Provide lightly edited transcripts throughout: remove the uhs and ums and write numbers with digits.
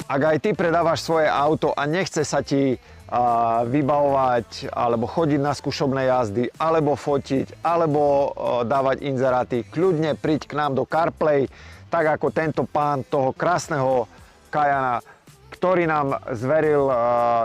Ak aj ty predávaš svoje auto a nechce sa ti vybavovať alebo chodiť na skúšobné jazdy, alebo fotiť, alebo dávať inzeráty, kľudne príď k nám do CarPlay, tak ako tento pán toho krásneho Cayena, ktorý nám zveril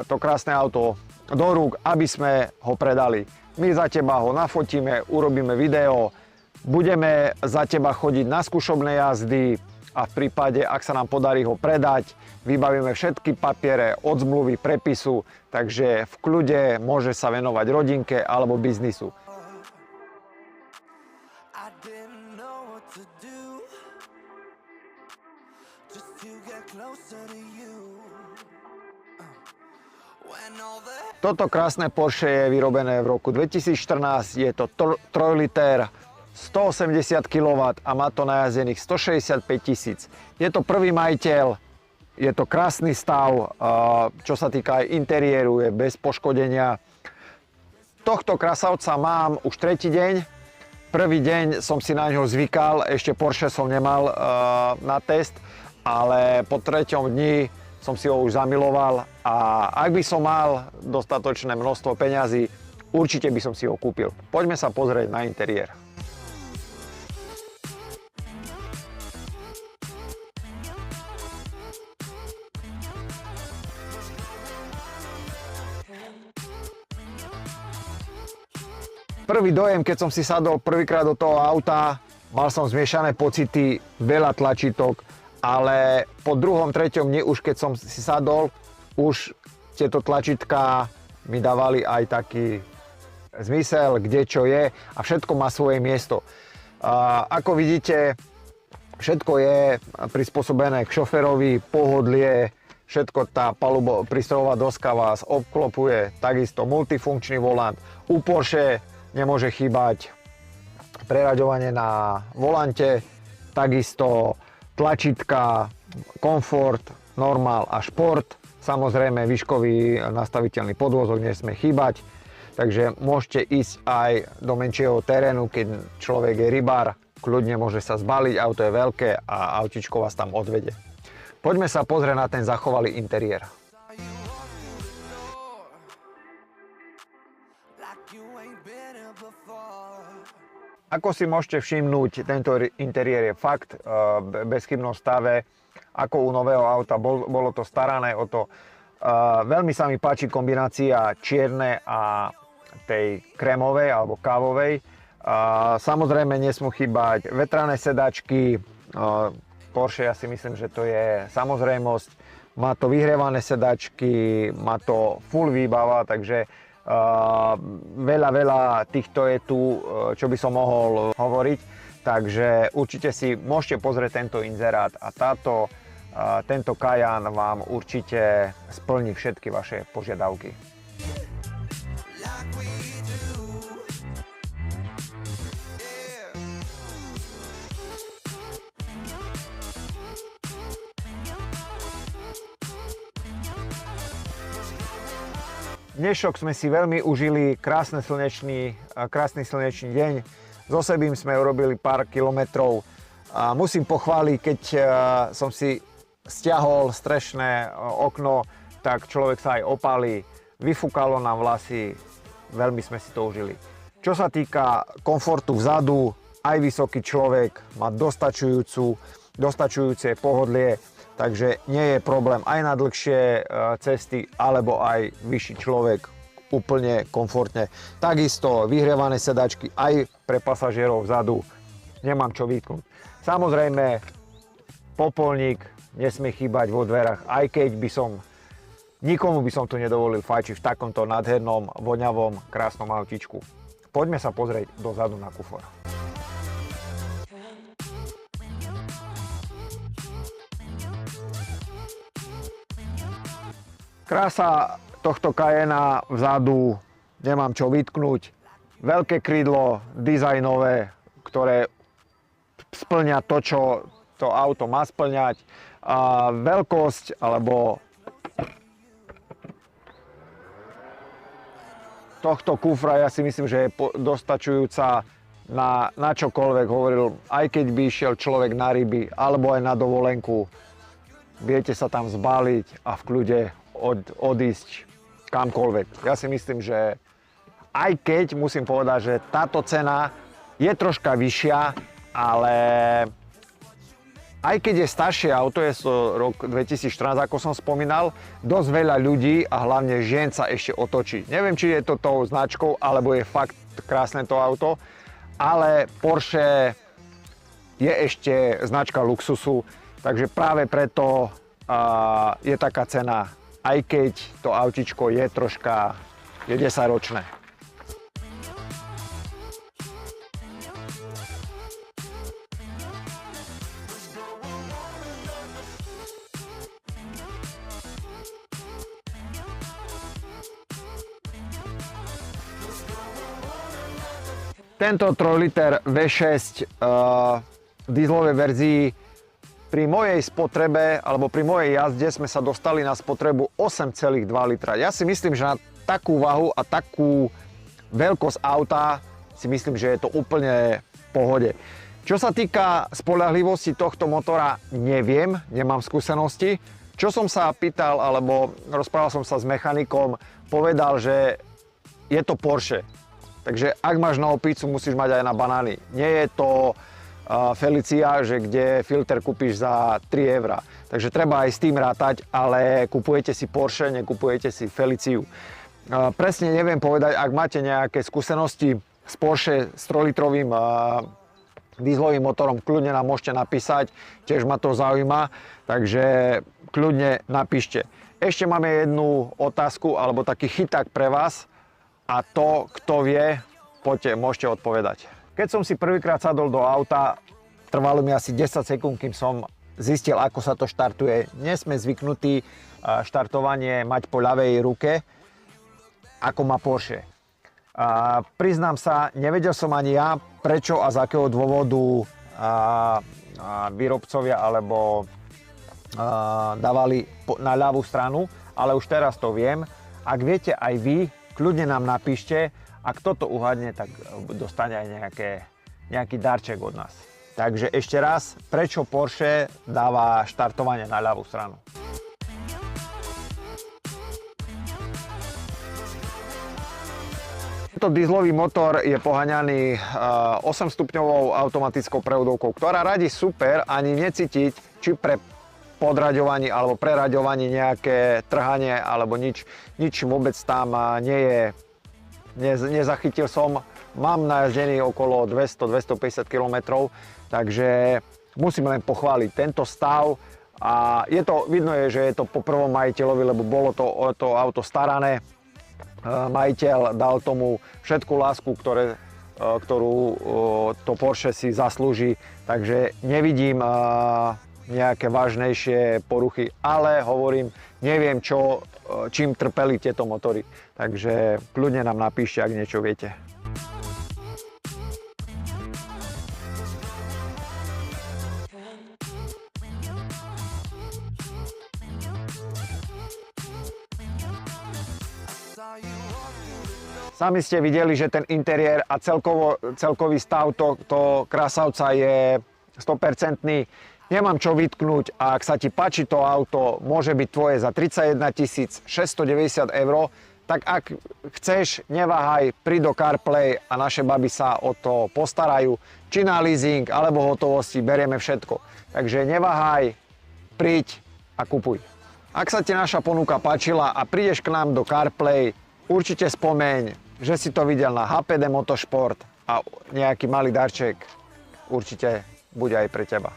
to krásne auto do rúk, aby sme ho predali. My za teba ho nafotíme, urobíme video, budeme za teba chodiť na skúšobné jazdy a v prípade, ak sa nám podarí ho predať, vybavíme všetky papiere od zmluvy, prepisu, takže v kľude môže sa venovať rodinke alebo biznisu. Toto krásne Porsche je vyrobené v roku 2014, je to 3 liter, 180 kW a má to najazdených 165 000. Je to prvý majiteľ, je to krásny stav, čo sa týka aj interiéru, je bez poškodenia. Tohto krasavca mám už tretí deň. Prvý deň som si na ňo zvykal, ešte Porsche som nemal na test, ale po treťom dni som si ho už zamiloval a ak by som mal dostatočné množstvo peňazí, určite by som si ho kúpil. Poďme sa pozrieť na interiér. Prvý dojem, keď som si sadol prvýkrát do toho auta, mal som zmiešané pocity, veľa tlačítok, ale po druhom, treťom dni už keď som si sadol, už tieto tlačítka mi dávali aj taký zmysel, kde čo je a všetko má svoje miesto. Ako vidíte, všetko je prispôsobené k šoferovi, pohodlie, všetko tá prístrojová doska vás obklopuje, takisto multifunkčný volant. U Porsche nemôže chýbať preraďovanie na volante, takisto tlačítka, komfort, normál a šport. Samozrejme výškový nastaviteľný podvozok nesmie chýbať, takže môžete ísť aj do menšieho terénu, keď človek je rybár, kľudne môže sa zbaliť, auto je veľké a autičko vás tam odvede. Poďme sa pozrieť na ten zachovalý interiér. Ako si môžete všimnúť, tento interiér je fakt v bezchybnom stave, ako u nového auta, bolo to starané o to. Veľmi sa mi páči kombinácia čierne a tej krémovej alebo kávovej. Samozrejme nesmú chýbať vetrané sedačky, Porsche ja si myslím, že to je samozrejmosť. Má to vyhrievané sedačky, má to full výbava, takže veľa týchto je tu, čo by som mohol hovoriť, takže určite si môžete pozrieť tento inzerát a tento Cayenne vám určite splní všetky vaše požiadavky. Dnešok sme si veľmi užili, krásny slnečný deň. S Osebím sme urobili pár kilometrov. Musím pochváliť, keď som si stiahol strešné okno, tak človek sa aj opálí, vyfúkalo nám vlasy, veľmi sme si to užili. Čo sa týka komfortu vzadu, aj vysoký človek má dostačujúce pohodlie, takže nie je problém aj na dlhšie cesty, alebo aj vyšší človek úplne komfortne. Takisto vyhrievané sedačky aj pre pasažierov vzadu, nemám čo vytknúť. Samozrejme, popolník nesmie chýbať vo dverách, aj keď nikomu by som tu nedovolil fajčiť v takomto nádhernom, voňavom, krásnom autičku. Poďme sa pozrieť dozadu na kufor. Krása tohto Cayena vzadu, nemám čo vytknúť. Veľké krídlo, dizajnové, ktoré splňa to, čo to auto má splňať. A veľkosť, alebo tohto kufra, ja si myslím, že je dostačujúca na čokoľvek, hovoril, aj keď by išiel človek na ryby alebo aj na dovolenku, viete sa tam zbaliť a v kľude odísť kamkoľvek. Ja si myslím, že aj keď musím povedať, že táto cena je troška vyššia, ale aj keď je staršie auto, je to rok 2014, ako som spomínal, dosť veľa ľudí a hlavne žien sa ešte otočí. Neviem, či je to tou značkou, alebo je fakt krásne to auto, ale Porsche je ešte značka luxusu, takže práve preto je taká cena, aj keď to autičko je troška 10-ročné. Tento 3 liter V6 v dieselovej verzii pri mojej spotrebe alebo pri mojej jazde sme sa dostali na spotrebu 8,2 litra. Ja si myslím, že na takú váhu a takú veľkosť auta si myslím, že je to úplne v pohode. Čo sa týka spoľahlivosti tohto motora, neviem, nemám skúsenosti. Čo som sa pýtal alebo rozprával som sa s mechanikom, povedal, že je to Porsche. Takže ak máš na opicu, musíš mať aj na banány. Nie je to Felicia, že kde filter kúpiš za 3 €. Takže treba aj s tým rátať, ale kupujete si Porsche, nekupujete si Feliciu. Presne neviem povedať, ak máte nejaké skúsenosti s Porsche s 3-litrovým dieselovým motorom, kľudne nám môžete napísať, tiež ma to zaujíma, takže kľudne napíšte. Ešte máme jednu otázku, alebo taký chyták pre vás. A to, kto vie, poďte, môžete odpovedať. Keď som si prvýkrát sadol do auta, trvalo mi asi 10 sekúnd, kým som zistil, ako sa to štartuje. Nie sme zvyknutí štartovanie mať po ľavej ruke, ako má Porsche. Priznám sa, nevedel som ani ja, prečo a z akého dôvodu výrobcovia alebo dávali na ľavú stranu, ale už teraz to viem. Ak viete aj vy, kľudne nám napíšte a kto to uhadne, tak dostane aj nejaký darček od nás. Takže ešte raz, prečo Porsche dáva štartovanie na ľavú stranu? Tento dieselový motor je poháňaný 8-stupňovou automatickou prevodovkou, ktorá radí super, ani necítiť, či pre podraďovanie alebo preraďovanie nejaké trhanie alebo nič vôbec tam nie je, nezachytil som. Mám najazdený okolo 200-250 km, takže musím len pochváliť tento stav a vidno je, že je to po prvom majiteľovi, lebo bolo to auto starané. Majiteľ dal tomu všetku lásku, ktorú to Porsche si zaslúži, takže nevidím nejaké vážnejšie poruchy, ale hovorím, neviem čím trpeli tieto motory, takže kľudne nám napíšte, ak niečo viete. Sami ste videli, že ten interiér a celkový stav to krásavca je 100%. Nemám čo vytknúť a ak sa ti páči to auto, môže byť tvoje za 31 690 €, tak ak chceš, neváhaj, príď do CarPlay a naše baby sa o to postarajú. Či na leasing, alebo hotovosti, berieme všetko. Takže neváhaj, príď a kupuj. Ak sa ti naša ponuka páčila a prídeš k nám do CarPlay, určite spomeň, že si to videl na HPD Motosport a nejaký malý darček určite bude aj pre teba.